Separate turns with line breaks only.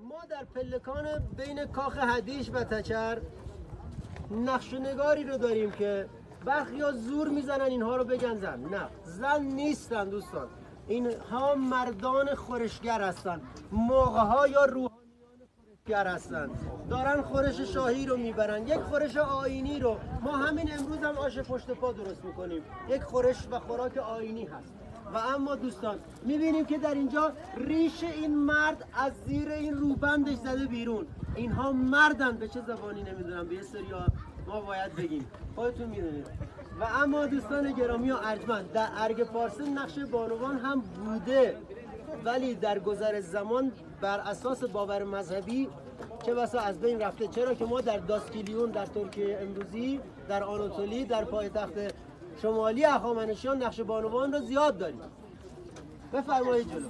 ما در پلکان بین کاخ هدیش و تچر نقش و نگاری رو داریم که برخیا زور میزنن اینها رو بگن زن. نه، زن نیستن دوستان، اینها مردان خورشگر هستن، موقعها یا روحانیان خورشگر هستن، دارن خورش شاهی رو میبرن، یک خورش آیینی رو. ما همین امروز هم آش پشت پا درست میکنیم، یک خورش و خوراک آیینی هست. و اما دوستان میبینیم که در اینجا ریش این مرد از زیر این روبندش زده بیرون. اینها مردن، به چه زبانی نمیدونم، به یه سریا ما باید بگیم، خودتون میدونید. و اما دوستان گرامی و ارجمند، در ارگ پارسه نقش بانوان هم بوده، ولی در گذر زمان بر اساس باور مذهبی چه بسا از بین رفته. چرا که ما در داسکیلیون در ترکیه امروزی، در آناتولی، در پایتخت شمالی هخامنشیان نقش بانوان رو زیاد داریم. بفرمایید جلو.